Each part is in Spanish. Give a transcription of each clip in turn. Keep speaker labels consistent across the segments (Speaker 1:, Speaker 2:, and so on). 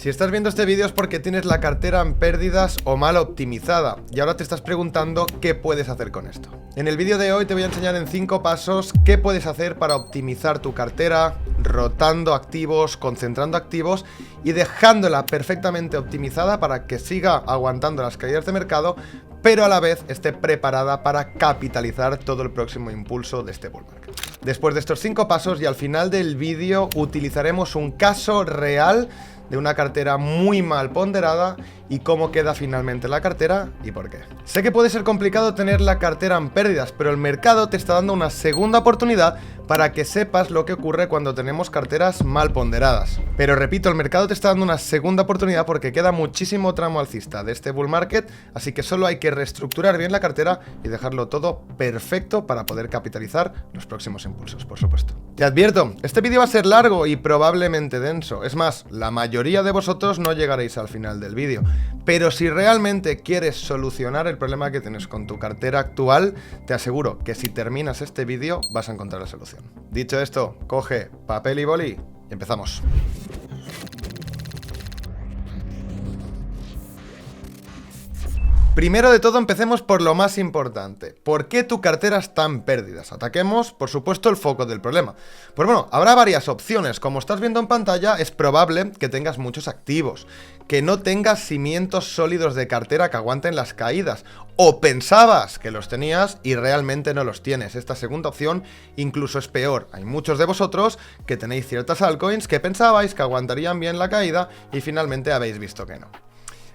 Speaker 1: Si estás viendo este vídeo es porque tienes la cartera en pérdidas o mal optimizada y ahora te estás preguntando qué puedes hacer con esto. En el vídeo de hoy te voy a enseñar en 5 pasos qué puedes hacer para optimizar tu cartera, rotando activos, concentrando activos y dejándola perfectamente optimizada para que siga aguantando las caídas de mercado, pero a la vez esté preparada para capitalizar todo el próximo impulso de este bull market. Después de estos 5 pasos y al final del vídeo utilizaremos un caso real de una cartera muy mal ponderada y cómo queda finalmente la cartera y por qué. Sé que puede ser complicado tener la cartera en pérdidas, pero el mercado te está dando una segunda oportunidad para que sepas lo que ocurre cuando tenemos carteras mal ponderadas. Pero repito, el mercado te está dando una segunda oportunidad porque queda muchísimo tramo alcista de este bull market, así que solo hay que reestructurar bien la cartera y dejarlo todo perfecto para poder capitalizar los próximos impulsos, por supuesto. Te advierto, este vídeo va a ser largo y probablemente denso. Es más, la mayoría de vosotros no llegaréis al final del vídeo. Pero si realmente quieres solucionar el problema que tienes con tu cartera actual, te aseguro que si terminas este vídeo vas a encontrar la solución. Dicho esto, coge papel y boli y empezamos. Primero de todo, empecemos por lo más importante. ¿Por qué tu cartera está en pérdidas? Ataquemos, por supuesto, el foco del problema. Pues bueno, habrá varias opciones. Como estás viendo en pantalla, es probable que tengas muchos activos, que no tengas cimientos sólidos de cartera que aguanten las caídas, o pensabas que los tenías y realmente no los tienes. Esta segunda opción incluso es peor. Hay muchos de vosotros que tenéis ciertas altcoins que pensabais que aguantarían bien la caída y finalmente habéis visto que no.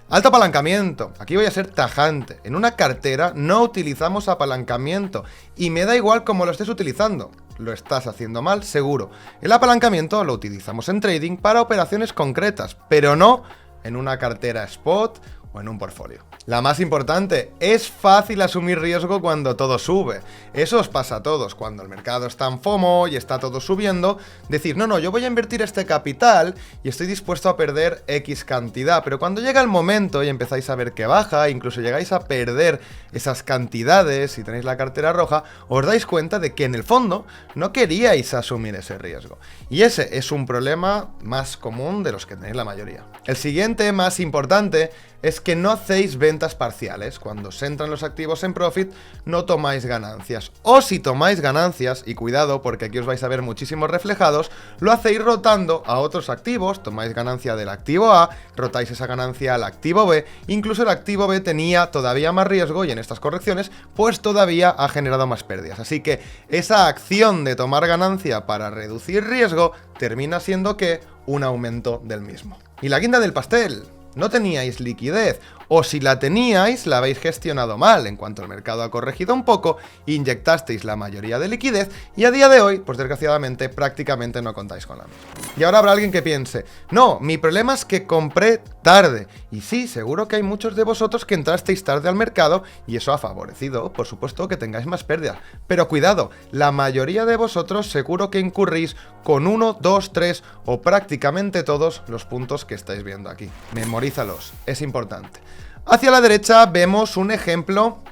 Speaker 1: Alto apalancamiento. Aquí voy a ser tajante. En una cartera no utilizamos apalancamiento y me da igual cómo lo estés utilizando. Lo estás haciendo mal, seguro. El apalancamiento lo utilizamos en trading para operaciones concretas, pero no en una cartera spot o en un portfolio. La más importante, es fácil asumir riesgo cuando todo sube. Eso os pasa a todos, cuando el mercado está en FOMO y está todo subiendo, decir, no, yo voy a invertir este capital y estoy dispuesto a perder X cantidad, pero cuando llega el momento y empezáis a ver que baja, incluso llegáis a perder esas cantidades y tenéis la cartera roja, os dais cuenta de que en el fondo no queríais asumir ese riesgo. Y ese es un problema más común de los que tenéis la mayoría. El siguiente, más importante, es que no hacéis ventas parciales. Cuando se entran los activos en profit, no tomáis ganancias. O si tomáis ganancias, y cuidado porque aquí os vais a ver muchísimos reflejados, lo hacéis rotando a otros activos, tomáis ganancia del activo A, rotáis esa ganancia al activo B, incluso el activo B tenía todavía más riesgo y en estas correcciones, pues todavía ha generado más pérdidas. Así que esa acción de tomar ganancia para reducir riesgo termina siendo que un aumento del mismo. Y la guinda del pastel. No teníais liquidez, o si la teníais, la habéis gestionado mal. En cuanto el mercado ha corregido un poco, inyectasteis la mayoría de liquidez y a día de hoy, pues desgraciadamente, prácticamente no contáis con la misma. Y ahora habrá alguien que piense, no, mi problema es que compré tarde. Y sí, seguro que hay muchos de vosotros que entrasteis tarde al mercado y eso ha favorecido, por supuesto, que tengáis más pérdidas. Pero cuidado, la mayoría de vosotros seguro que incurrís con 1, 2, 3 o prácticamente todos los puntos que estáis viendo aquí. Memorízalos, es importante. Hacia la derecha vemos un ejemplo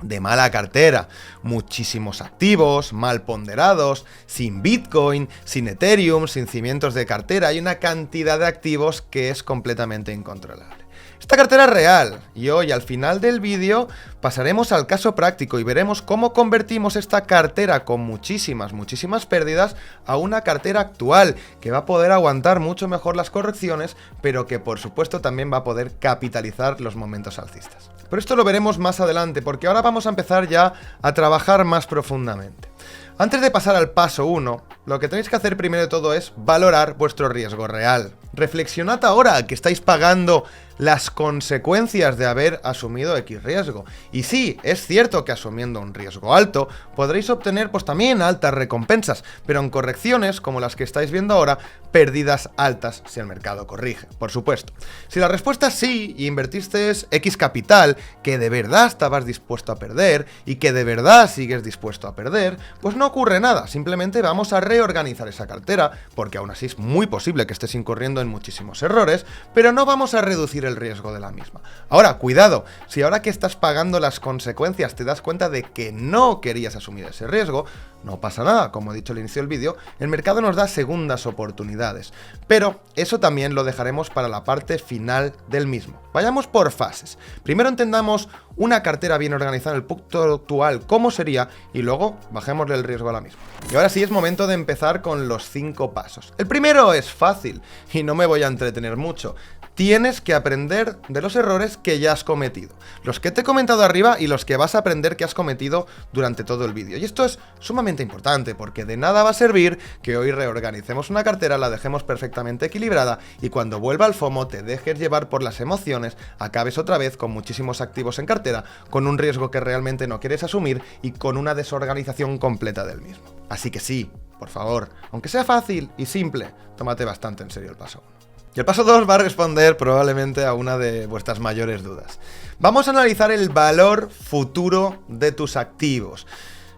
Speaker 1: de mala cartera, muchísimos activos, mal ponderados, sin Bitcoin, sin Ethereum, sin cimientos de cartera, hay una cantidad de activos que es completamente incontrolable. Esta cartera es real y hoy al final del vídeo pasaremos al caso práctico y veremos cómo convertimos esta cartera con muchísimas pérdidas a una cartera actual que va a poder aguantar mucho mejor las correcciones, pero que por supuesto también va a poder capitalizar los momentos alcistas. Pero esto lo veremos más adelante porque ahora vamos a empezar ya a trabajar más profundamente. Antes de pasar al paso 1, lo que tenéis que hacer primero de todo es valorar vuestro riesgo real. Reflexionad ahora que estáis pagando las consecuencias de haber asumido X riesgo. Y sí, es cierto que asumiendo un riesgo alto, podréis obtener pues también altas recompensas, pero en correcciones como las que estáis viendo ahora, pérdidas altas si el mercado corrige, por supuesto. Si la respuesta es sí, y invertiste X capital que de verdad estabas dispuesto a perder y que de verdad sigues dispuesto a perder, pues no ocurre nada, simplemente vamos a reorganizar esa cartera, porque aún así es muy posible que estés incurriendo en muchísimos errores, pero no vamos a reducir el riesgo de la misma. Ahora, cuidado, si ahora que estás pagando las consecuencias te das cuenta de que no querías asumir ese riesgo, no pasa nada, como he dicho al inicio del vídeo, el mercado nos da segundas oportunidades, pero eso también lo dejaremos para la parte final del mismo. Vayamos por fases. Primero entendamos una cartera bien organizada en el punto actual, cómo sería, y luego bajémosle el riesgo a la misma. Y ahora sí es momento de empezar con los 5 pasos. El primero es fácil, y no me voy a entretener mucho. Tienes que aprender de los errores que ya has cometido. Los que te he comentado arriba y los que vas a aprender que has cometido durante todo el vídeo. Y esto es sumamente importante porque de nada va a servir que hoy reorganicemos una cartera, la dejemos perfectamente equilibrada y cuando vuelva al FOMO te dejes llevar por las emociones, acabes otra vez con muchísimos activos en cartera, con un riesgo que realmente no quieres asumir y con una desorganización completa del mismo. Así que sí, por favor, aunque sea fácil y simple, tómate bastante en serio el paso 1. Y el paso 2 va a responder probablemente a una de vuestras mayores dudas. Vamos a analizar el valor futuro de tus activos.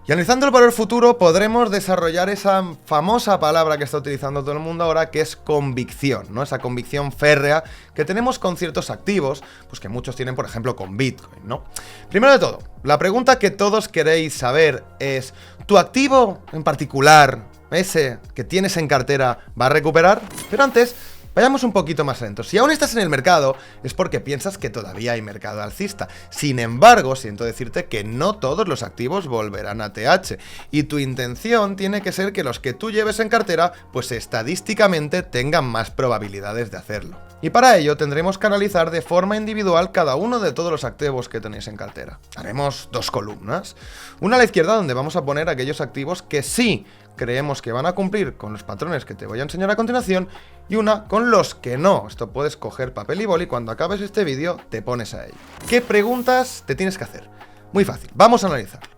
Speaker 1: Y analizando el valor futuro podremos desarrollar esa famosa palabra que está utilizando todo el mundo ahora, que es convicción, ¿no? Esa convicción férrea que tenemos con ciertos activos, pues que muchos tienen, por ejemplo, con Bitcoin, ¿no? Primero de todo, la pregunta que todos queréis saber es, ¿tu activo en particular, ese que tienes en cartera, va a recuperar? Pero antes, vayamos un poquito más lentos. Si aún estás en el mercado, es porque piensas que todavía hay mercado alcista. Sin embargo, siento decirte que no todos los activos volverán a TH. Y tu intención tiene que ser que los que tú lleves en cartera, pues estadísticamente tengan más probabilidades de hacerlo. Y para ello tendremos que analizar de forma individual cada uno de todos los activos que tenéis en cartera. Haremos 2 columnas. Una a la izquierda donde vamos a poner aquellos activos que sí creemos que van a cumplir con los patrones que te voy a enseñar a continuación y una con los que no. Esto puedes coger papel y boli, cuando acabes este vídeo te pones a ello. ¿Qué preguntas te tienes que hacer? Muy fácil, vamos a analizarlo.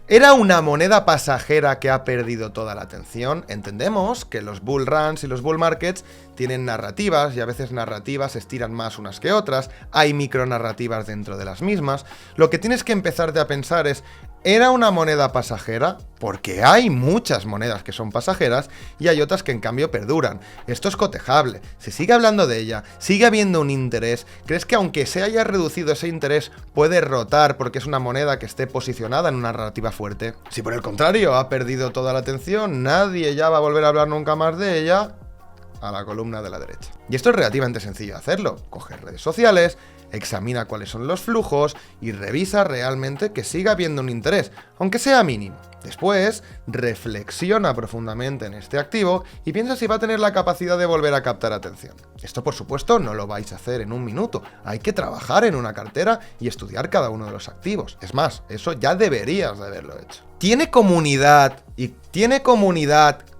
Speaker 1: ¿Era una moneda pasajera que ha perdido toda la atención? Entendemos que los bull runs y los bull markets tienen narrativas y a veces narrativas estiran más unas que otras, hay micronarrativas dentro de las mismas. Lo que tienes que empezarte a pensar es, ¿era una moneda pasajera? Porque hay muchas monedas que son pasajeras y hay otras que en cambio perduran. Esto es cotejable, se sigue hablando de ella, sigue habiendo un interés. ¿Crees que aunque se haya reducido ese interés puede rotar porque es una moneda que esté posicionada en una narrativa fuerte? Si por el contrario ha perdido toda la atención, nadie ya va a volver a hablar nunca más de ella, a la columna de la derecha. Y esto es relativamente sencillo de hacerlo. Coger redes sociales, examina cuáles son los flujos y revisa realmente que siga habiendo un interés, aunque sea mínimo. Después, reflexiona profundamente en este activo y piensa si va a tener la capacidad de volver a captar atención. Esto, por supuesto, no lo vais a hacer en un minuto. Hay que trabajar en una cartera y estudiar cada uno de los activos. Es más, eso ya deberías de haberlo hecho. ¿Tiene comunidad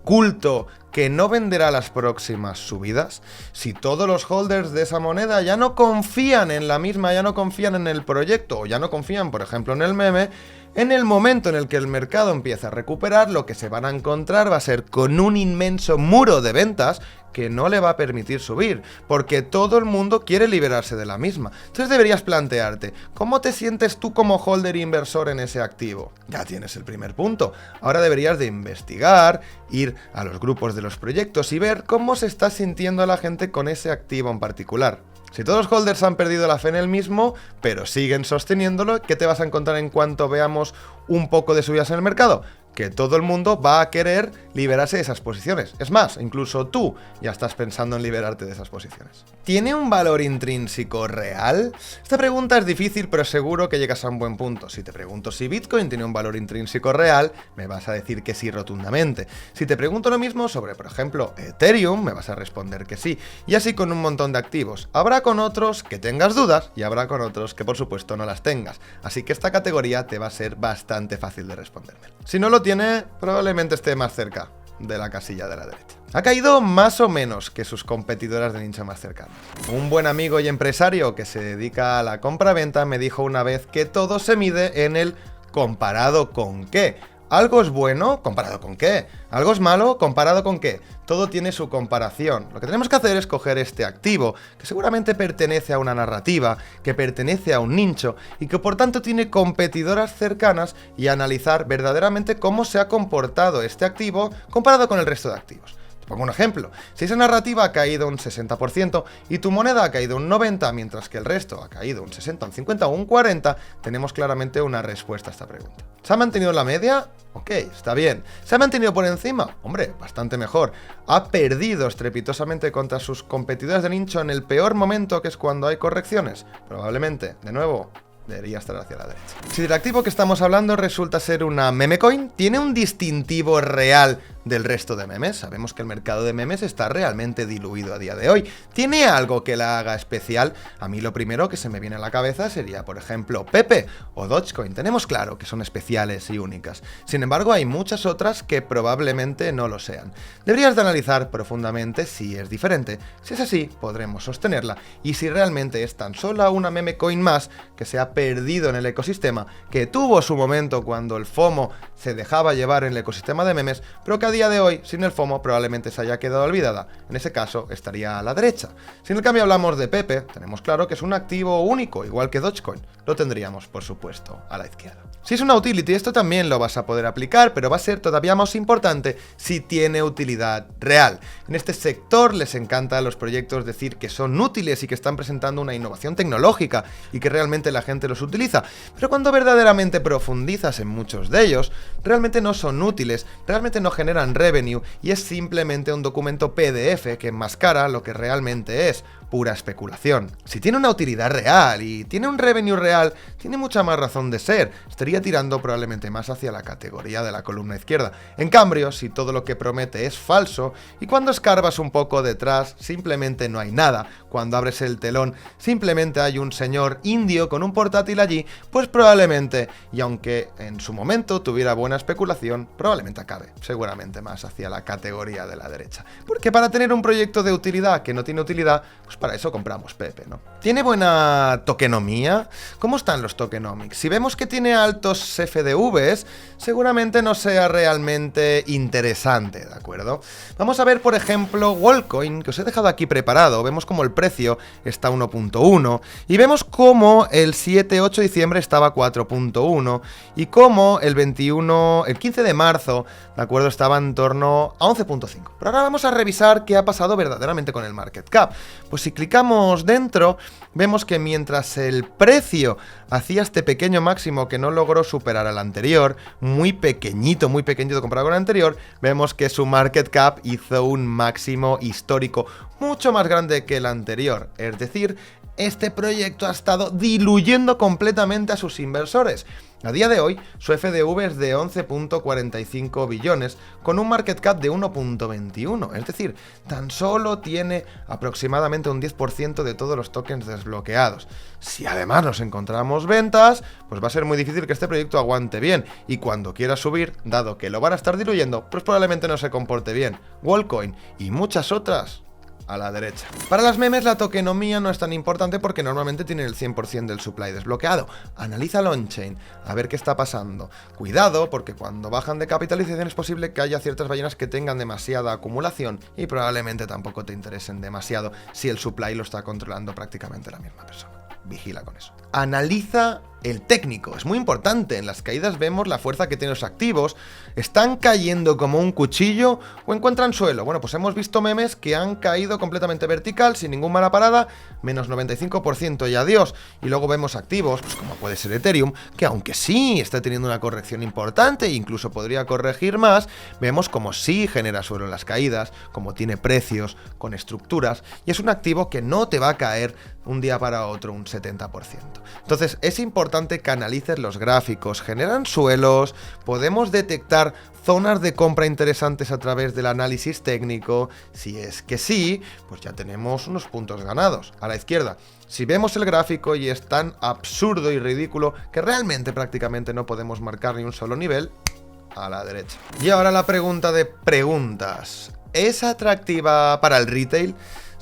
Speaker 1: culto que no venderá las próximas subidas? Si todos los holders de esa moneda ya no confían en la misma, ya no confían en el proyecto o ya no confían, por ejemplo, en el meme, en el momento en el que el mercado empieza a recuperar, lo que se van a encontrar va a ser con un inmenso muro de ventas que no le va a permitir subir, porque todo el mundo quiere liberarse de la misma. Entonces deberías plantearte, ¿cómo te sientes tú como holder inversor en ese activo? Ya tienes el primer punto. Ahora deberías de investigar, ir a los grupos de los proyectos y ver cómo se está sintiendo la gente con ese activo en particular. Si todos los holders han perdido la fe en el mismo, pero siguen sosteniéndolo, ¿qué te vas a encontrar en cuanto veamos un poco de subidas en el mercado? Que todo el mundo va a querer liberarse de esas posiciones. Es más, incluso tú ya estás pensando en liberarte de esas posiciones. ¿Tiene un valor intrínseco real? Esta pregunta es difícil, pero seguro que llegas a un buen punto. Si te pregunto si Bitcoin tiene un valor intrínseco real, me vas a decir que sí rotundamente. Si te pregunto lo mismo sobre, por ejemplo, Ethereum, me vas a responder que sí. Y así con un montón de activos. Habrá con otros que tengas dudas y habrá con otros que por supuesto no las tengas. Así que esta categoría te va a ser bastante fácil de responderme. Si no lo tiene, probablemente esté más cerca de la casilla de la derecha. Ha caído más o menos que sus competidoras de nicho más cercanas. Un buen amigo y empresario que se dedica a la compra-venta me dijo una vez que todo se mide en el comparado con qué. ¿Algo es bueno? ¿Comparado con qué? ¿Algo es malo? ¿Comparado con qué? Todo tiene su comparación. Lo que tenemos que hacer es coger este activo, que seguramente pertenece a una narrativa, que pertenece a un nicho y que por tanto tiene competidoras cercanas y analizar verdaderamente cómo se ha comportado este activo comparado con el resto de activos. Pongo un ejemplo. Si esa narrativa ha caído un 60% y tu moneda ha caído un 90%, mientras que el resto ha caído un 60%, un 50% o un 40%, tenemos claramente una respuesta a esta pregunta. ¿Se ha mantenido la media? Ok, está bien. ¿Se ha mantenido por encima? Hombre, bastante mejor. ¿Ha perdido estrepitosamente contra sus competidores de nicho en el peor momento, que es cuando hay correcciones? Probablemente. De nuevo, debería estar hacia la derecha. Si del activo que estamos hablando resulta ser una meme coin, ¿tiene un distintivo real del resto de memes? Sabemos que el mercado de memes está realmente diluido a día de hoy. ¿Tiene algo que la haga especial? A mí lo primero que se me viene a la cabeza sería, por ejemplo, Pepe o Dogecoin. Tenemos claro que son especiales y únicas. Sin embargo, hay muchas otras que probablemente no lo sean. Deberías de analizar profundamente si es diferente. Si es así, podremos sostenerla. Y si realmente es tan solo una meme coin más que se ha perdido en el ecosistema, que tuvo su momento cuando el FOMO se dejaba llevar en el ecosistema de memes, pero que a día de hoy, sin el FOMO, probablemente se haya quedado olvidada. En ese caso, estaría a la derecha. Si en el cambio hablamos de Pepe, tenemos claro que es un activo único, igual que Dogecoin. Lo tendríamos, por supuesto, a la izquierda. Si es una utility, esto también lo vas a poder aplicar, pero va a ser todavía más importante si tiene utilidad real. En este sector les encanta a los proyectos decir que son útiles y que están presentando una innovación tecnológica y que realmente la gente los utiliza, pero cuando verdaderamente profundizas en muchos de ellos, realmente no son útiles, realmente no generan revenue y es simplemente un documento PDF que enmascara lo que realmente es pura especulación. Si tiene una utilidad real y tiene un revenue real, tiene mucha más razón de ser. Estaría tirando probablemente más hacia la categoría de la columna izquierda. En cambio, si todo lo que promete es falso y cuando escarbas un poco detrás simplemente no hay nada, cuando abres el telón simplemente hay un señor indio con un portátil allí, pues probablemente, y aunque en su momento tuviera buena especulación, probablemente acabe seguramente más hacia la categoría de la derecha. Porque para tener un proyecto de utilidad que no tiene utilidad, pues para eso compramos Pepe, ¿no? ¿Tiene buena tokenomía? ¿Cómo están los tokenomics? Si vemos que tiene altos FDVs, seguramente no sea realmente interesante, ¿de acuerdo? Vamos a ver, por ejemplo, Worldcoin, que os he dejado aquí preparado. Vemos como el precio está a 1.1 y vemos como el 7-8 de diciembre estaba a 4.1 y como el 15 de marzo, ¿de acuerdo? Estaba en torno a 11.5. Pero ahora vamos a revisar qué ha pasado verdaderamente con el market cap. Pues si clicamos dentro, vemos que mientras el precio hacía este pequeño máximo que no logró superar al anterior, muy pequeñito comparado con el anterior, vemos que su market cap hizo un máximo histórico mucho más grande que el anterior. Es decir, este proyecto ha estado diluyendo completamente a sus inversores. A día de hoy, su FDV es de 11.45 billones, con un market cap de 1.21, es decir, tan solo tiene aproximadamente un 10% de todos los tokens desbloqueados. Si además nos encontramos ventas, pues va a ser muy difícil que este proyecto aguante bien, y cuando quiera subir, dado que lo van a estar diluyendo, pues probablemente no se comporte bien. Worldcoin y muchas otras a la derecha. Para las memes la tokenomía no es tan importante porque normalmente tienen el 100% del supply desbloqueado. Analiza el on-chain, a ver qué está pasando. Cuidado, porque cuando bajan de capitalización es posible que haya ciertas ballenas que tengan demasiada acumulación y probablemente tampoco te interesen demasiado si el supply lo está controlando prácticamente la misma persona. Vigila con eso. Analiza el técnico, es muy importante. En las caídas vemos la fuerza que tienen los activos. ¿Están cayendo como un cuchillo o encuentran suelo? Bueno, pues hemos visto memes que han caído completamente vertical, sin ninguna mala parada, menos 95% y adiós. Y luego vemos activos, pues como puede ser Ethereum, que aunque sí está teniendo una corrección importante e incluso podría corregir más, vemos como sí genera suelo en las caídas, como tiene precios, con estructuras, y es un activo que no te va a caer un día para otro un 70%. Entonces es importante que analices los gráficos, generan suelos, podemos detectar zonas de compra interesantes a través del análisis técnico. Si es que sí, pues ya tenemos unos puntos ganados. A la izquierda, si vemos el gráfico y es tan absurdo y ridículo que realmente prácticamente no podemos marcar ni un solo nivel, a la derecha. Y ahora la pregunta de preguntas. ¿Es atractiva para el retail?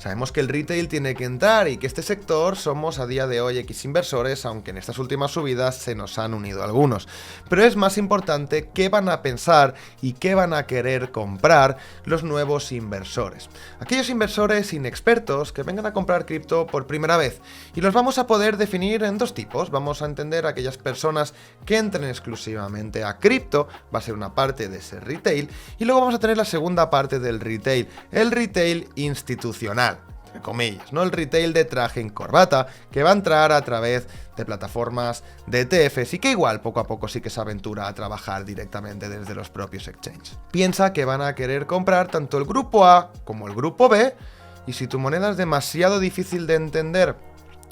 Speaker 1: Sabemos que el retail tiene que entrar y que este sector somos a día de hoy X inversores, aunque en estas últimas subidas se nos han unido algunos. Pero es más importante qué van a pensar y qué van a querer comprar los nuevos inversores. Aquellos inversores inexpertos que vengan a comprar cripto por primera vez. Y los vamos a poder definir en dos tipos. Vamos a entender a aquellas personas que entren exclusivamente a cripto, va a ser una parte de ese retail, y luego vamos a tener la segunda parte del retail, el retail institucional, entre comillas, ¿no? El retail de traje y corbata, que va a entrar a través de plataformas de ETFs y que igual poco a poco sí que se aventura a trabajar directamente desde los propios exchanges. Piensa que van a querer comprar tanto el grupo A como el grupo B, y si tu moneda es demasiado difícil de entender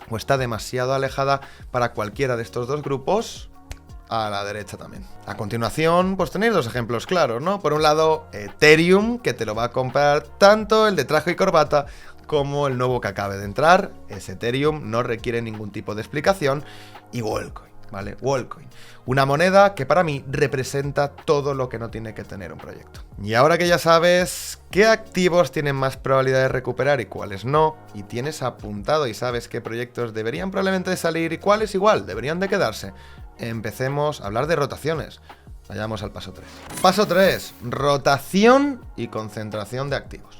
Speaker 1: o está demasiado alejada para cualquiera de estos dos grupos, a la derecha también. A continuación, pues tenéis dos ejemplos claros, ¿no? Por un lado, Ethereum, que te lo va a comprar tanto el de traje y corbata como el nuevo que acabe de entrar. Ese Ethereum no requiere ningún tipo de explicación. Y Worldcoin, ¿vale? Worldcoin. Una moneda que para mí representa todo lo que no tiene que tener un proyecto. Y ahora que ya sabes qué activos tienen más probabilidad de recuperar y cuáles no, y tienes apuntado y sabes qué proyectos deberían probablemente salir y cuáles igual deberían de quedarse, empecemos a hablar de rotaciones. Vayamos al paso 3. Paso 3. Rotación y concentración de activos.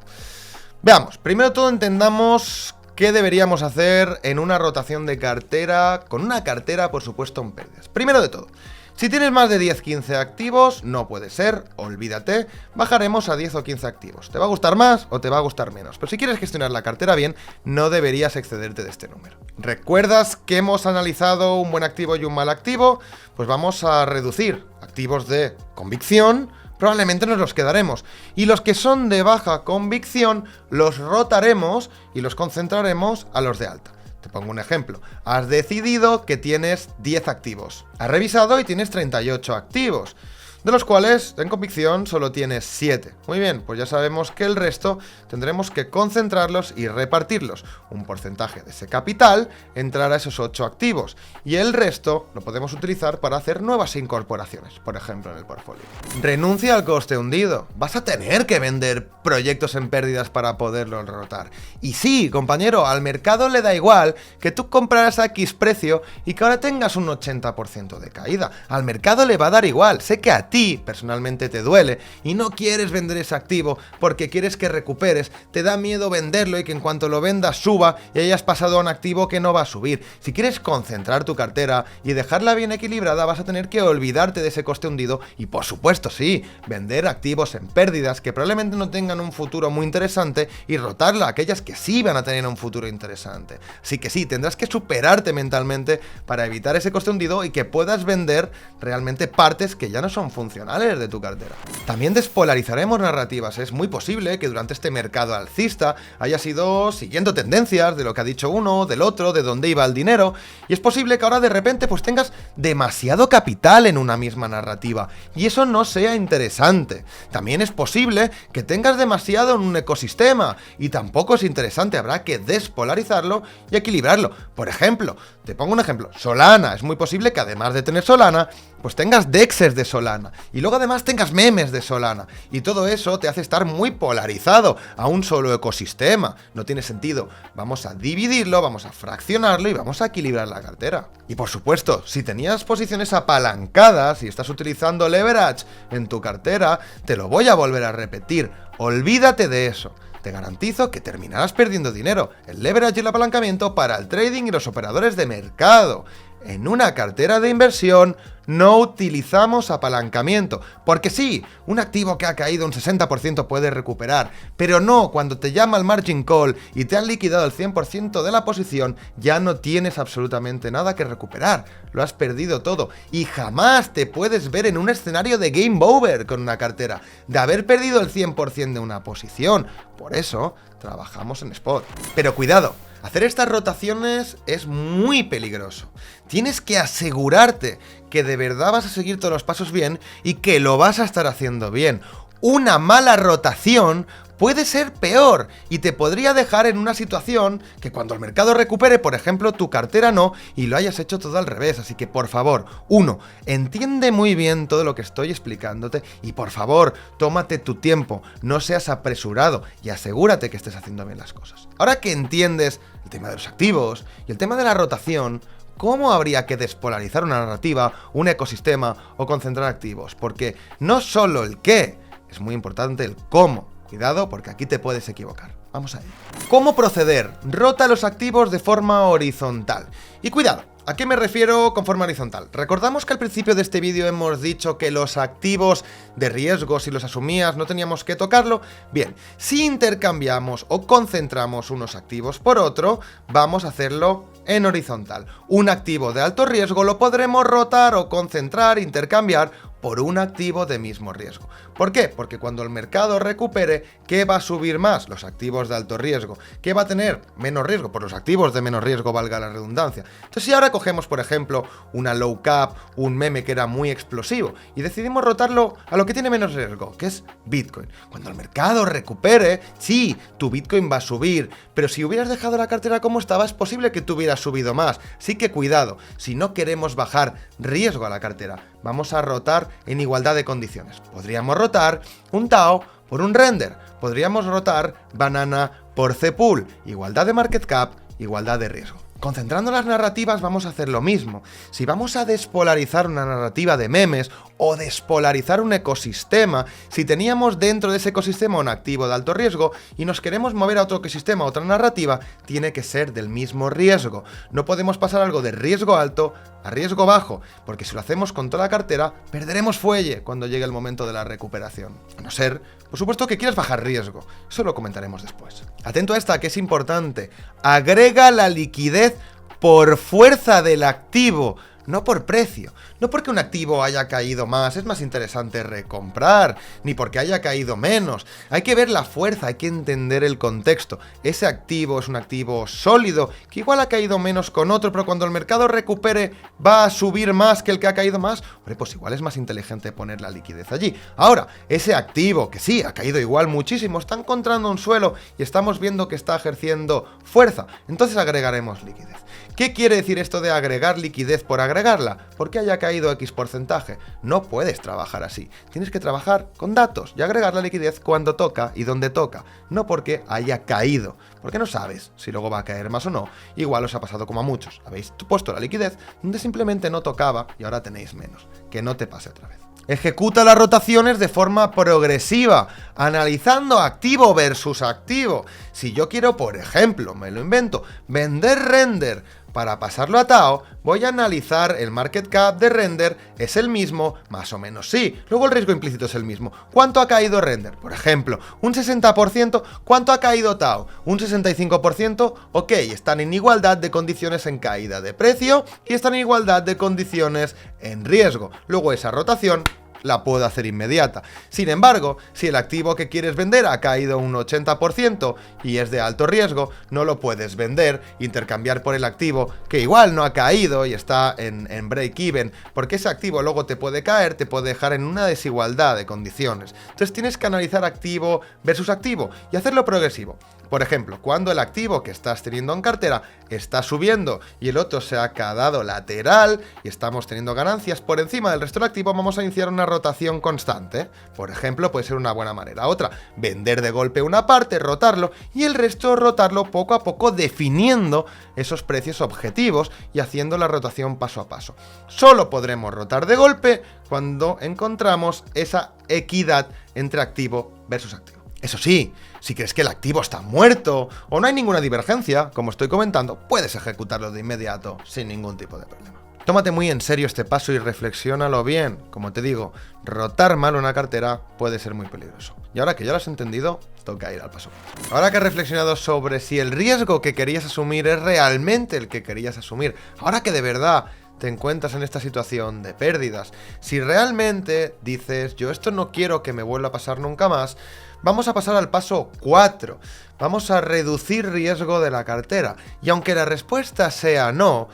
Speaker 1: Veamos, primero todo entendamos qué deberíamos hacer en una rotación de cartera, con una cartera por supuesto en pérdidas. Primero de todo, si tienes más de 10-15 activos, no puede ser, olvídate, bajaremos a 10 o 15 activos. ¿Te va a gustar más o te va a gustar menos? Pero si quieres gestionar la cartera bien, no deberías excederte de este número. ¿Recuerdas que hemos analizado un buen activo y un mal activo? Pues vamos a reducir activos de convicción, probablemente nos los quedaremos. Y los que son de baja convicción, los rotaremos y los concentraremos a los de alta. Te pongo un ejemplo. Has decidido que tienes 10 activos. Has revisado y tienes 38 activos, de los cuales en convicción solo tienes 7. Muy bien, pues ya sabemos que el resto tendremos que concentrarlos y repartirlos. Un porcentaje de ese capital entrará a esos 8 activos y el resto lo podemos utilizar para hacer nuevas incorporaciones, por ejemplo en el portfolio. Renuncia al coste hundido. Vas a tener que vender proyectos en pérdidas para poderlos rotar. Y sí, compañero, al mercado le da igual que tú compraras a X precio y que ahora tengas un 80% de caída. Al mercado le va a dar igual. Sé que a ti personalmente te duele y no quieres vender ese activo porque quieres que recuperes, te da miedo venderlo y que en cuanto lo vendas suba y hayas pasado a un activo que no va a subir. Si quieres concentrar tu cartera y dejarla bien equilibrada, vas a tener que olvidarte de ese coste hundido y por supuesto sí, vender activos en pérdidas que probablemente no tengan un futuro muy interesante y rotarla a aquellas que sí van a tener un futuro interesante. Así que sí, tendrás que superarte mentalmente para evitar ese coste hundido y que puedas vender realmente partes que ya no son funcionales de tu cartera. También despolarizaremos narrativas. Es muy posible que durante este mercado alcista hayas ido siguiendo tendencias de lo que ha dicho uno, del otro, de dónde iba el dinero, y es posible que ahora de repente pues tengas demasiado capital en una misma narrativa y eso no sea interesante. También es posible que tengas demasiado en un ecosistema y tampoco es interesante. Habrá que despolarizarlo y equilibrarlo. Por ejemplo, te pongo un ejemplo, Solana. Es muy posible que además de tener Solana, pues tengas DEXs de Solana y luego además tengas memes de Solana y todo eso te hace estar muy polarizado a un solo ecosistema. No tiene sentido. Vamos a dividirlo, vamos a fraccionarlo y vamos a equilibrar la cartera. Y por supuesto, si tenías posiciones apalancadas y estás utilizando leverage en tu cartera, te lo voy a volver a repetir. Olvídate de eso. Te garantizo que terminarás perdiendo dinero. El leverage y el apalancamiento para el trading y los operadores de mercado. En una cartera de inversión no utilizamos apalancamiento, porque sí, un activo que ha caído un 60% puede recuperar, pero no cuando te llama el margin call y te han liquidado el 100% de la posición, ya no tienes absolutamente nada que recuperar, lo has perdido todo y jamás te puedes ver en un escenario de game over con una cartera, de haber perdido el 100% de una posición. Por eso trabajamos en spot. Pero cuidado, hacer estas rotaciones es muy peligroso. Tienes que asegurarte que de verdad vas a seguir todos los pasos bien y que lo vas a estar haciendo bien. una mala rotación puede ser peor y te podría dejar en una situación que cuando el mercado recupere, por ejemplo, tu cartera no y lo hayas hecho todo al revés. Así que, por favor, 1. Entiende muy bien todo lo que estoy explicándote y, por favor, tómate tu tiempo, no seas apresurado y asegúrate que estés haciendo bien las cosas. Ahora que entiendes el tema de los activos y el tema de la rotación, ¿cómo habría que despolarizar una narrativa, un ecosistema o concentrar activos? Porque no solo el qué, es muy importante el cómo. Cuidado, porque aquí te puedes equivocar. Vamos a ello. ¿Cómo proceder? Rota los activos de forma horizontal. Y cuidado, ¿a qué me refiero con forma horizontal? Recordamos que al principio de este vídeo hemos dicho que los activos de riesgo, si los asumías, no teníamos que tocarlo. Bien, si intercambiamos o concentramos unos activos por otro, vamos a hacerlo en horizontal. Un activo de alto riesgo lo podremos rotar o concentrar, intercambiar por un activo de mismo riesgo. ¿Por qué? Porque cuando el mercado recupere, ¿qué va a subir más? Los activos de alto riesgo. ¿Qué va a tener menos riesgo? Por los activos de menos riesgo, valga la redundancia. Entonces, si ahora cogemos, por ejemplo, una low cap, un meme que era muy explosivo, y decidimos rotarlo a lo que tiene menos riesgo, que es Bitcoin. Cuando el mercado recupere, sí, tu Bitcoin va a subir, pero si hubieras dejado la cartera como estaba, es posible que tú hubieras subido más. Así que cuidado, si no queremos bajar riesgo a la cartera, vamos a rotar en igualdad de condiciones. Podríamos rotar un TAO por un render. Podríamos rotar banana por C-Pool. Igualdad de market cap, igualdad de riesgo. Concentrando las narrativas vamos a hacer lo mismo. Si vamos a despolarizar una narrativa de memes o despolarizar un ecosistema, si teníamos dentro de ese ecosistema un activo de alto riesgo y nos queremos mover a otro ecosistema, a otra narrativa, tiene que ser del mismo riesgo. No podemos pasar algo de riesgo alto a riesgo bajo, porque si lo hacemos con toda la cartera, perderemos fuelle cuando llegue el momento de la recuperación. A no ser, por supuesto, que quieras bajar riesgo. Eso lo comentaremos después. Atento a esta, que es importante. Agrega la liquidez por fuerza del activo, no por precio. No porque un activo haya caído más, es más interesante recomprar, ni porque haya caído menos. Hay que ver la fuerza, hay que entender el contexto. Ese activo es un activo sólido, que igual ha caído menos con otro, pero cuando el mercado recupere va a subir más que el que ha caído más. Hombre, pues igual es más inteligente poner la liquidez allí. Ahora, ese activo, que sí, ha caído igual muchísimo, está encontrando un suelo y estamos viendo que está ejerciendo fuerza. Entonces agregaremos liquidez. ¿Qué quiere decir esto de agregar liquidez por agregarla? Porque haya caído X porcentaje. No puedes trabajar así. Tienes que trabajar con datos y agregar la liquidez cuando toca y donde toca. No porque haya caído. Porque no sabes si luego va a caer más o no. Igual os ha pasado como a muchos. Habéis puesto la liquidez donde simplemente no tocaba y ahora tenéis menos. Que no te pase otra vez. Ejecuta las rotaciones de forma progresiva, analizando activo versus activo. Si yo quiero, por ejemplo, me lo invento, vender render para pasarlo a TAO, voy a analizar el market cap de render, ¿es el mismo? Más o menos sí. Luego el riesgo implícito es el mismo. ¿Cuánto ha caído render? Por ejemplo, un 60%. ¿Cuánto ha caído TAO? Un 65%. Ok, están en igualdad de condiciones en caída de precio y están en igualdad de condiciones en riesgo. Luego esa rotación la puedo hacer inmediata. Sin embargo, si el activo que quieres vender ha caído un 80% y es de alto riesgo, no lo puedes vender, intercambiar por el activo que igual no ha caído y está en break-even, porque ese activo luego te puede caer, te puede dejar en una desigualdad de condiciones. Entonces tienes que analizar activo versus activo y hacerlo progresivo. Por ejemplo, cuando el activo que estás teniendo en cartera está subiendo y el otro se ha quedado lateral y estamos teniendo ganancias por encima del resto del activo, vamos a iniciar una rotación constante. Por ejemplo, puede ser una buena manera. Otra, vender de golpe una parte, rotarlo y el resto rotarlo poco a poco, definiendo esos precios objetivos y haciendo la rotación paso a paso. Solo podremos rotar de golpe cuando encontramos esa equidad entre activo versus activo. Eso sí, si crees que el activo está muerto o no hay ninguna divergencia, como estoy comentando, puedes ejecutarlo de inmediato sin ningún tipo de problema. Tómate muy en serio este paso y reflexiónalo bien. Como te digo, rotar mal una cartera puede ser muy peligroso. Y ahora que ya lo has entendido, toca ir al paso. Ahora que has reflexionado sobre si el riesgo que querías asumir es realmente el que querías asumir, ahora que de verdad te encuentras en esta situación de pérdidas, si realmente dices, yo esto no quiero que me vuelva a pasar nunca más, vamos a pasar al paso 4. Vamos a reducir riesgo de la cartera. Y aunque la respuesta sea no,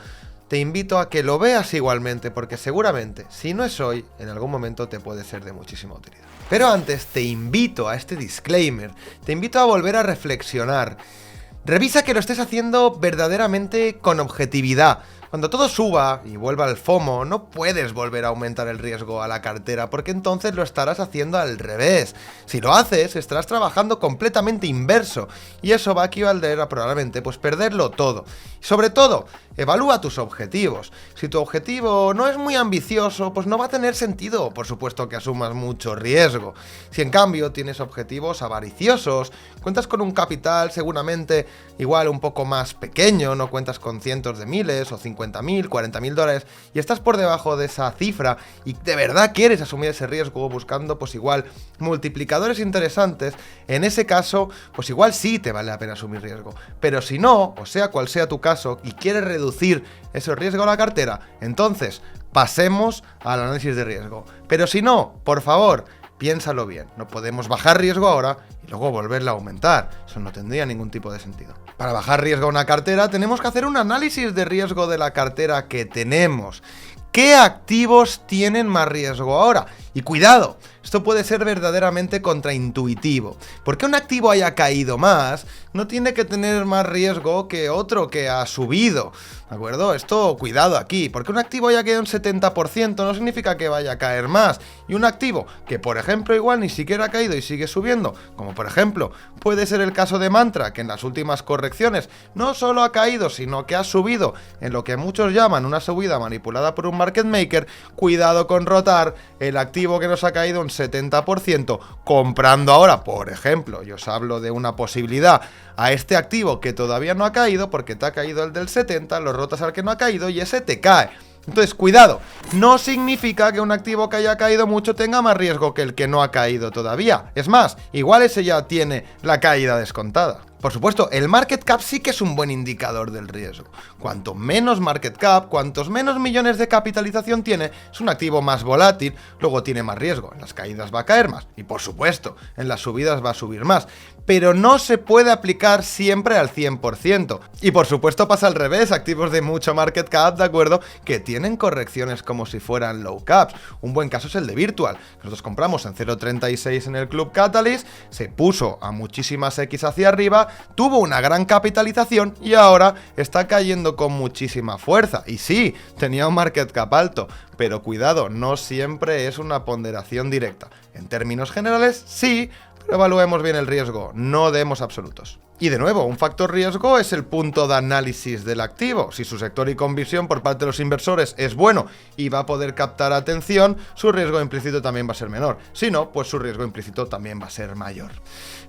Speaker 1: te invito a que lo veas igualmente, porque seguramente, si no es hoy, en algún momento te puede ser de muchísima utilidad. Pero antes te invito a este disclaimer, te invito a volver a reflexionar. Revisa que lo estés haciendo verdaderamente con objetividad. Cuando todo suba y vuelva al FOMO, no puedes volver a aumentar el riesgo a la cartera, porque entonces lo estarás haciendo al revés. Si lo haces, estarás trabajando completamente inverso, y eso va a equivaler a probablemente pues perderlo todo. Y sobre todo, evalúa tus objetivos. Si tu objetivo no es muy ambicioso, pues no va a tener sentido, por supuesto, que asumas mucho riesgo. Si en cambio tienes objetivos avariciosos, cuentas con un capital seguramente igual un poco más pequeño, no cuentas con cientos de miles o 50.000, 40.000 dólares, y estás por debajo de esa cifra y de verdad quieres asumir ese riesgo buscando pues igual multiplicadores interesantes, en ese caso pues igual sí te vale la pena asumir riesgo. Pero si no, o sea cual sea tu caso, y quieres reducir ese riesgo a la cartera, entonces pasemos al análisis de riesgo. Pero si no, por favor, piénsalo bien. No podemos bajar riesgo ahora y luego volverla a aumentar. Eso no tendría ningún tipo de sentido. Para bajar riesgo a una cartera tenemos que hacer un análisis de riesgo de la cartera que tenemos. ¿Qué activos tienen más riesgo ahora? Y cuidado, esto puede ser verdaderamente contraintuitivo. Porque un activo haya caído más, no tiene que tener más riesgo que otro que ha subido. ¿De acuerdo? Esto, cuidado aquí. Porque un activo haya caído un 70% no significa que vaya a caer más. Y un activo que, por ejemplo, igual ni siquiera ha caído y sigue subiendo, como por ejemplo, puede ser el caso de Mantra, que en las últimas correcciones no solo ha caído, sino que ha subido en lo que muchos llaman una subida manipulada por un market maker. Cuidado con rotar el activo que nos ha caído un 70%, comprando ahora, por ejemplo, yo os hablo de una posibilidad, a este activo que todavía no ha caído, porque te ha caído el del 70, lo rotas al que no ha caído y ese te cae. Entonces, cuidado, no significa que un activo que haya caído mucho tenga más riesgo que el que no ha caído todavía. Es más, igual ese ya tiene la caída descontada. Por supuesto, el market cap sí que es un buen indicador del riesgo. Cuanto menos market cap, cuantos menos millones de capitalización tiene, es un activo más volátil, luego tiene más riesgo. En las caídas va a caer más y, por supuesto, en las subidas va a subir más. Pero no se puede aplicar siempre al 100%. Y por supuesto pasa al revés, activos de mucho market cap, ¿de acuerdo?, que tienen correcciones como si fueran low caps. Un buen caso es el de Virtual. Nosotros compramos en 0.36 en el Club Catalyst, se puso a muchísimas X hacia arriba, tuvo una gran capitalización y ahora está cayendo con muchísima fuerza. Y sí, tenía un market cap alto, pero cuidado, no siempre es una ponderación directa. En términos generales, sí, pero evaluemos bien el riesgo, no demos absolutos. Y de nuevo, un factor riesgo es el punto de análisis del activo. Si su sector y convicción por parte de los inversores es bueno y va a poder captar atención, su riesgo implícito también va a ser menor. Si no, pues su riesgo implícito también va a ser mayor.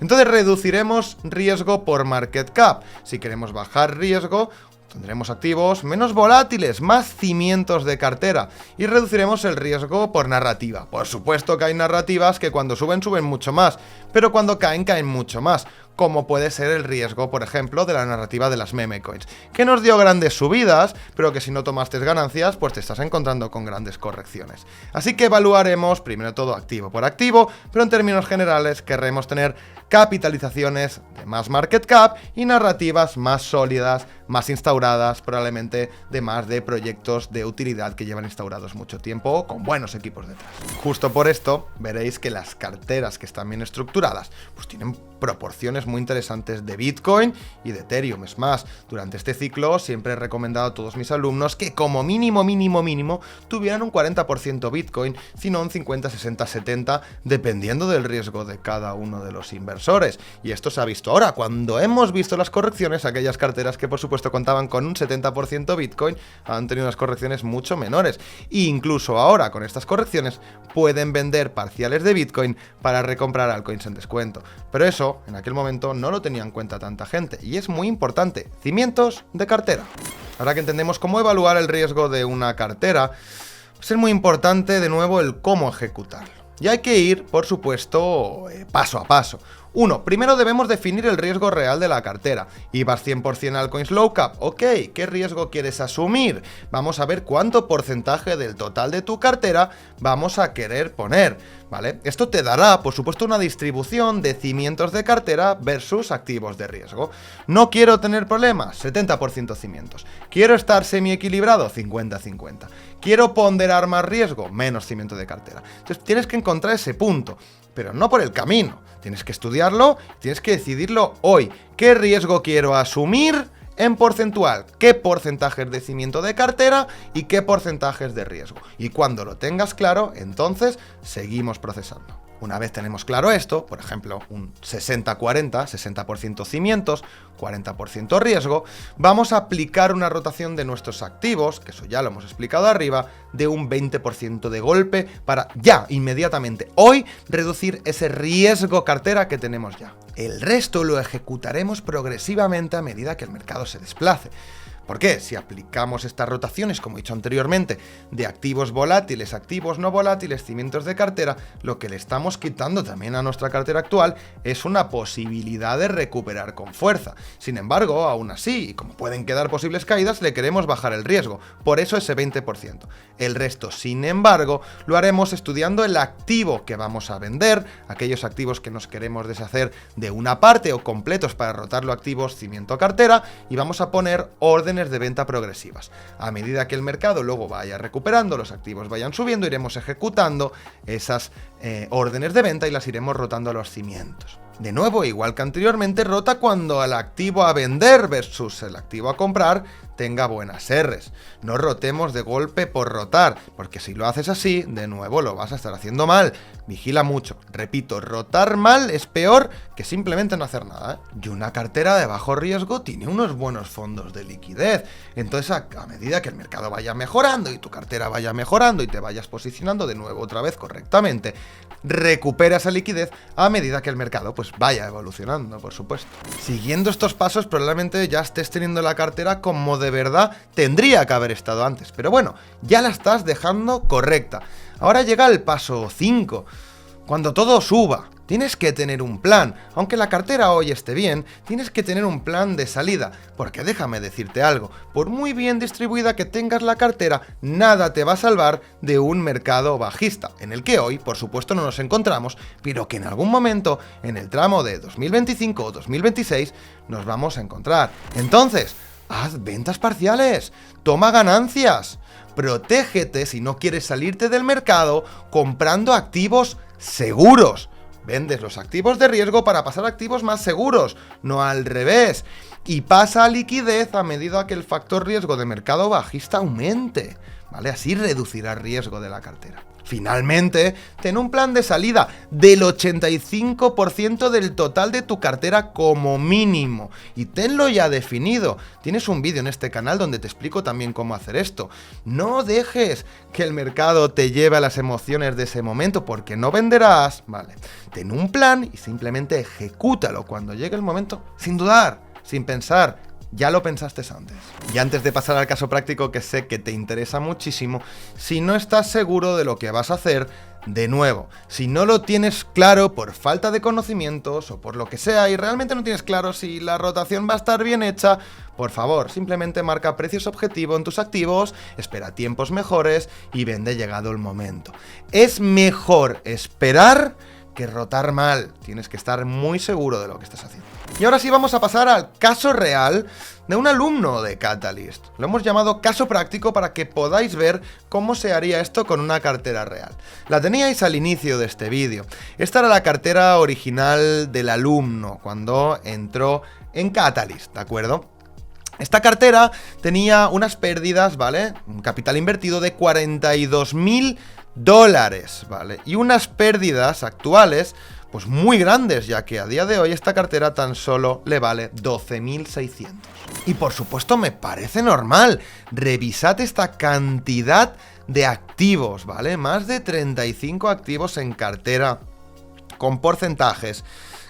Speaker 1: Entonces reduciremos riesgo por market cap. Si queremos bajar riesgo, tendremos activos menos volátiles, más cimientos de cartera, y reduciremos el riesgo por narrativa. Por supuesto que hay narrativas que cuando suben, suben mucho más, pero cuando caen, caen mucho más, como puede ser el riesgo, por ejemplo, de la narrativa de las meme coins, que nos dio grandes subidas, pero que si no tomaste ganancias, pues te estás encontrando con grandes correcciones. Así que evaluaremos primero todo activo por activo, pero en términos generales querremos tener capitalizaciones de más market cap y narrativas más sólidas, más instauradas, probablemente de más de proyectos de utilidad que llevan instaurados mucho tiempo con buenos equipos detrás. Justo por esto veréis que las carteras que están bien estructuradas pues tienen proporciones muy interesantes de Bitcoin y de Ethereum. Es más, durante este ciclo siempre he recomendado a todos mis alumnos que como mínimo tuvieran un 40% Bitcoin, sino un 50, 60, 70, dependiendo del riesgo de cada uno de los inversores. Y esto se ha visto ahora, cuando hemos visto las correcciones, aquellas carteras que por supuesto contaban con un 70% Bitcoin han tenido unas correcciones mucho menores. E incluso ahora, con estas correcciones, pueden vender parciales de Bitcoin para recomprar altcoins en descuento. Pero eso, en aquel momento, no lo tenía en cuenta tanta gente, y es muy importante. Cimientos de cartera. Ahora que entendemos cómo evaluar el riesgo de una cartera, pues es muy importante, de nuevo, el cómo ejecutarlo. Y hay que ir, por supuesto, paso a paso. 1. Primero debemos definir el riesgo real de la cartera. ¿Y vas 100% altcoins low cap? Ok, ¿qué riesgo quieres asumir? Vamos a ver cuánto porcentaje del total de tu cartera vamos a querer poner, ¿vale? Esto te dará, por supuesto, una distribución de cimientos de cartera versus activos de riesgo. No quiero tener problemas, 70% cimientos. Quiero estar semi-equilibrado, 50-50. Quiero ponderar más riesgo, menos cimiento de cartera. Entonces tienes que encontrar ese punto, pero no por el camino. Tienes que estudiarlo, tienes que decidirlo hoy. ¿Qué riesgo quiero asumir en porcentual? ¿Qué porcentajes de cimiento de cartera y qué porcentajes de riesgo? Y cuando lo tengas claro, entonces seguimos procesando. Una vez tenemos claro esto, por ejemplo, un 60-40, 60% cimientos, 40% riesgo, vamos a aplicar una rotación de nuestros activos, que eso ya lo hemos explicado arriba, de un 20% de golpe para ya, inmediatamente, hoy, reducir ese riesgo cartera que tenemos ya. El resto lo ejecutaremos progresivamente a medida que el mercado se desplace. ¿Por qué? Si aplicamos estas rotaciones, como he dicho anteriormente, de activos volátiles, activos no volátiles, cimientos de cartera, lo que le estamos quitando también a nuestra cartera actual es una posibilidad de recuperar con fuerza. Sin embargo, aún así, y como pueden quedar posibles caídas, le queremos bajar el riesgo. Por eso ese 20%. El resto, sin embargo, lo haremos estudiando el activo que vamos a vender, aquellos activos que nos queremos deshacer de una parte o completos para rotarlo activos, cimiento, cartera, y vamos a poner órdenes de venta progresivas. A medida que el mercado luego vaya recuperando, los activos vayan subiendo, iremos ejecutando esas órdenes de venta y las iremos rotando a los cimientos. De nuevo, igual que anteriormente, rota cuando el activo a vender versus el activo a comprar tenga buenas R's. No rotemos de golpe por rotar, porque si lo haces así, de nuevo lo vas a estar haciendo mal. Vigila mucho. Repito, rotar mal es peor que simplemente no hacer nada, ¿eh? Y una cartera de bajo riesgo tiene unos buenos fondos de liquidez. Entonces, a medida que el mercado vaya mejorando y tu cartera vaya mejorando y te vayas posicionando de nuevo otra vez correctamente, recupera esa liquidez a medida que el mercado pues vaya evolucionando, por supuesto. Siguiendo estos pasos, probablemente ya estés teniendo la cartera como de verdad tendría que haber estado antes, pero bueno, ya la estás dejando correcta. Ahora llega el paso 5. Cuando todo suba, tienes que tener un plan. Aunque la cartera hoy esté bien, tienes que tener un plan de salida. Porque déjame decirte algo, por muy bien distribuida que tengas la cartera, nada te va a salvar de un mercado bajista, en el que hoy, por supuesto, no nos encontramos, pero que en algún momento, en el tramo de 2025 o 2026, nos vamos a encontrar. Entonces, haz ventas parciales, toma ganancias, protégete si no quieres salirte del mercado comprando activos seguros. Vendes los activos de riesgo para pasar a activos más seguros, no al revés. Y pasa a liquidez a medida que el factor riesgo de mercado bajista aumente, ¿vale? Así reducirá el riesgo de la cartera. Finalmente, ten un plan de salida del 85% del total de tu cartera como mínimo y tenlo ya definido. Tienes un vídeo en este canal donde te explico también cómo hacer esto. No dejes que el mercado te lleve a las emociones de ese momento porque no venderás, ¿vale? Ten un plan y simplemente ejecútalo cuando llegue el momento, sin dudar, sin pensar. Ya lo pensaste antes. Y antes de pasar al caso práctico que sé que te interesa muchísimo, si no estás seguro de lo que vas a hacer, de nuevo, si no lo tienes claro por falta de conocimientos o por lo que sea y realmente no tienes claro si la rotación va a estar bien hecha, por favor, simplemente marca precios objetivo en tus activos, espera tiempos mejores y vende llegado el momento. Es mejor esperar que rotar mal. Tienes que estar muy seguro de lo que estás haciendo. Y ahora sí vamos a pasar al caso real de un alumno de Catalyst. Lo hemos llamado caso práctico para que podáis ver cómo se haría esto con una cartera real. La teníais al inicio de este vídeo. Esta era la cartera original del alumno cuando entró en Catalyst, ¿de acuerdo? Esta cartera tenía unas pérdidas, ¿vale? Un capital invertido de $42.000, ¿vale? Y unas pérdidas actuales, pues muy grandes, ya que a día de hoy esta cartera tan solo le vale 12.600. Y por supuesto me parece normal. Revisad esta cantidad de activos, ¿vale? Más de 35 activos en cartera, con porcentajes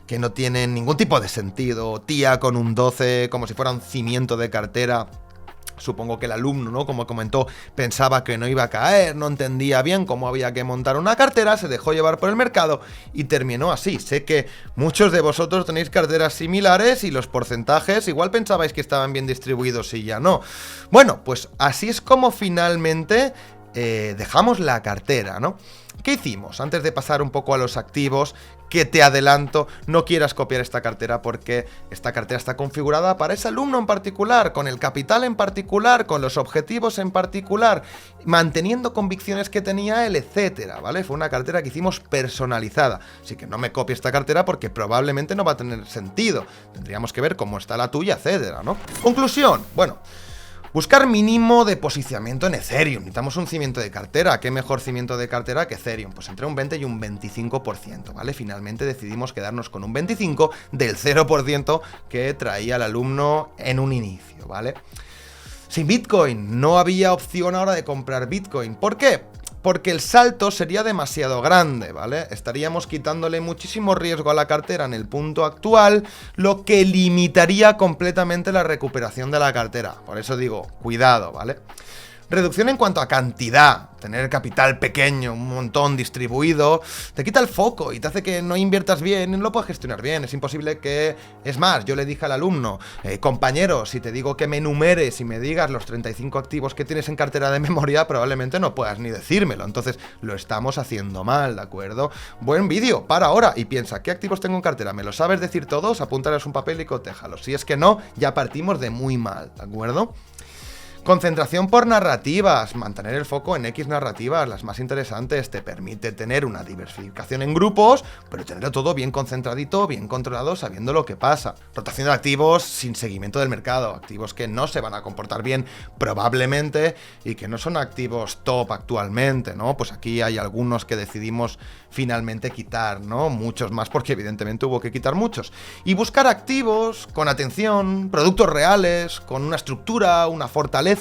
Speaker 1: que no tienen ningún tipo de sentido. TIA con un 12, como si fuera un cimiento de cartera. Supongo que el alumno, ¿no? Como comentó, pensaba que no iba a caer, no entendía bien cómo había que montar una cartera, se dejó llevar por el mercado y terminó así. Sé que muchos de vosotros tenéis carteras similares y los porcentajes igual pensabais que estaban bien distribuidos y ya no. Bueno, pues así es como finalmente dejamos la cartera, ¿no? ¿Qué hicimos? Antes de pasar un poco a los activos, que te adelanto, no quieras copiar esta cartera porque esta cartera está configurada para ese alumno en particular, con el capital en particular, con los objetivos en particular, manteniendo convicciones que tenía él, etcétera, ¿vale? Fue una cartera que hicimos personalizada, así que no me copie esta cartera porque probablemente no va a tener sentido. Tendríamos que ver cómo está la tuya, etcétera, ¿no? Conclusión, bueno. Buscar mínimo de posicionamiento en Ethereum. Necesitamos un cimiento de cartera. ¿Qué mejor cimiento de cartera que Ethereum? Pues entre un 20 y un 25%, ¿vale? Finalmente decidimos quedarnos con un 25% del 0% que traía el alumno en un inicio, ¿vale? Sin Bitcoin. No había opción ahora de comprar Bitcoin. ¿Por qué? Porque el salto sería demasiado grande, ¿vale? Estaríamos quitándole muchísimo riesgo a la cartera en el punto actual, lo que limitaría completamente la recuperación de la cartera. Por eso digo, cuidado, ¿vale? Reducción en cuanto a cantidad. Tener capital pequeño, un montón distribuido, te quita el foco y te hace que no inviertas bien, no lo puedes gestionar bien. Es imposible que... Es más, yo le dije al alumno, compañero, si te digo que me enumeres y me digas los 35 activos que tienes en cartera de memoria, probablemente no puedas ni decírmelo. Entonces, lo estamos haciendo mal, ¿de acuerdo? Buen vídeo, para ahora y piensa, ¿qué activos tengo en cartera? ¿Me lo sabes decir todos? Apúntales un papel y cotéjalos. Si es que no, ya partimos de muy mal, ¿de acuerdo? Concentración por narrativas, mantener el foco en X narrativas, las más interesantes, te permite tener una diversificación en grupos, pero tenerlo todo bien concentradito, bien controlado, sabiendo lo que pasa. Rotación de activos sin seguimiento del mercado, activos que no se van a comportar bien probablemente y que no son activos top actualmente, ¿no? Pues aquí hay algunos que decidimos finalmente quitar, ¿no? Muchos más porque evidentemente hubo que quitar muchos. Y buscar activos con atención, productos reales, con una estructura, una fortaleza,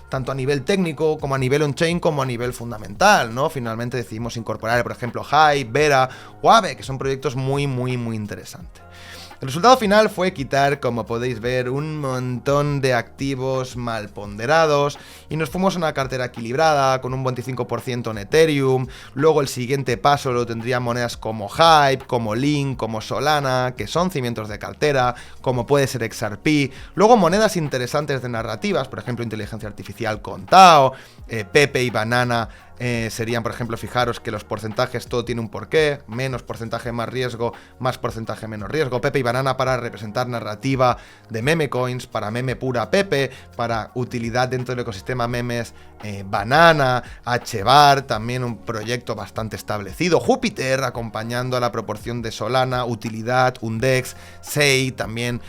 Speaker 1: tanto a nivel técnico como a nivel on-chain como a nivel fundamental, ¿no? Finalmente decidimos incorporar, por ejemplo, Hype, Vera o Aave, que son proyectos muy interesantes. El resultado final fue quitar, como podéis ver, un montón de activos mal ponderados y nos fuimos a una cartera equilibrada con un 25% en Ethereum. Luego el siguiente paso lo tendrían monedas como Hype, como Link, como Solana, que son cimientos de cartera, como puede ser XRP. Luego monedas interesantes de narrativas, por ejemplo, inteligencia artificial con Tao, Pepe y Banana. Serían, por ejemplo, fijaros que los porcentajes todo tiene un porqué, menos porcentaje más riesgo, más porcentaje menos riesgo. Pepe y Banana para representar narrativa de meme coins, para meme pura Pepe, para utilidad dentro del ecosistema memes Banana, HBAR, también un proyecto bastante establecido. Júpiter acompañando a la proporción de Solana, utilidad, Undex, Sei también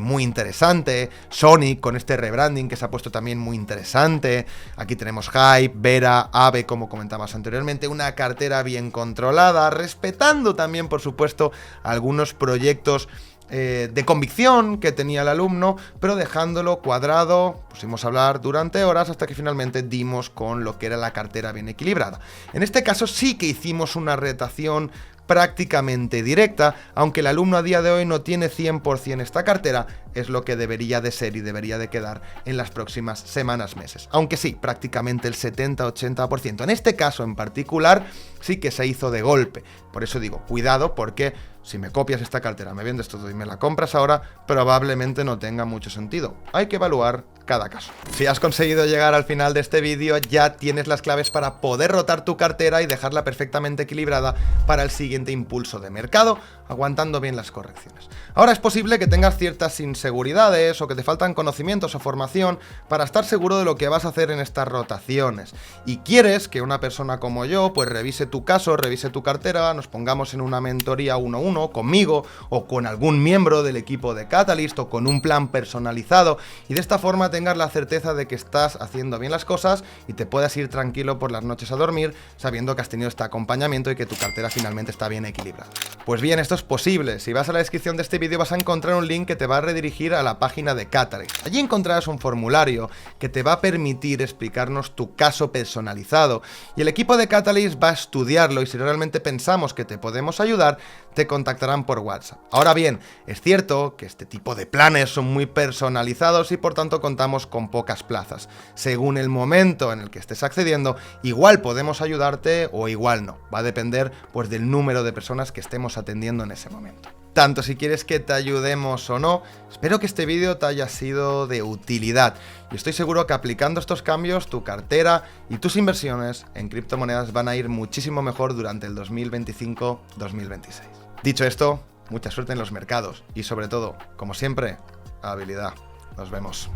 Speaker 1: muy interesante. Sonic con este rebranding que se ha puesto también muy interesante. Aquí tenemos Hype, Vera, Aave, como comentabas anteriormente, una cartera bien controlada, respetando también, por supuesto, algunos proyectos de convicción que tenía el alumno, pero dejándolo cuadrado. Pusimos a hablar durante horas hasta que finalmente dimos con lo que era la cartera bien equilibrada. En este caso sí que hicimos una rotación prácticamente directa, aunque el alumno a día de hoy no tiene 100% esta cartera, es lo que debería de ser y debería de quedar en las próximas semanas, meses. Aunque sí, prácticamente el 70-80%. En este caso en particular, sí que se hizo de golpe. Por eso digo, cuidado, porque si me copias esta cartera, me vendes todo y me la compras ahora, probablemente no tenga mucho sentido. Hay que evaluar cada caso. Si has conseguido llegar al final de este vídeo, ya tienes las claves para poder rotar tu cartera y dejarla perfectamente equilibrada para el siguiente impulso de mercado, aguantando bien las correcciones. Ahora es posible que tengas ciertas inseguridades o que te faltan conocimientos o formación para estar seguro de lo que vas a hacer en estas rotaciones. Y quieres que una persona como yo pues revise tu caso, revise tu cartera, nos pongamos en una mentoría 1-1 conmigo o con algún miembro del equipo de Catalyst o con un plan personalizado y de esta forma tengas la certeza de que estás haciendo bien las cosas y te puedas ir tranquilo por las noches a dormir sabiendo que has tenido este acompañamiento y que tu cartera finalmente está bien equilibrada. Pues bien, esto es es posible. Si vas a la descripción de este vídeo vas a encontrar un link que te va a redirigir a la página de Catalyst. Allí encontrarás un formulario que te va a permitir explicarnos tu caso personalizado y el equipo de Catalyst va a estudiarlo y si realmente pensamos que te podemos ayudar, te contactarán por WhatsApp. Ahora bien, es cierto que este tipo de planes son muy personalizados y por tanto contamos con pocas plazas. Según el momento en el que estés accediendo, igual podemos ayudarte o igual no. Va a depender pues del número de personas que estemos atendiendo en ese momento. Tanto si quieres que te ayudemos o no, espero que este vídeo te haya sido de utilidad y estoy seguro que aplicando estos cambios tu cartera y tus inversiones en criptomonedas van a ir muchísimo mejor durante el 2025-2026. Dicho esto, mucha suerte en los mercados y sobre todo, como siempre, habilidad. Nos vemos.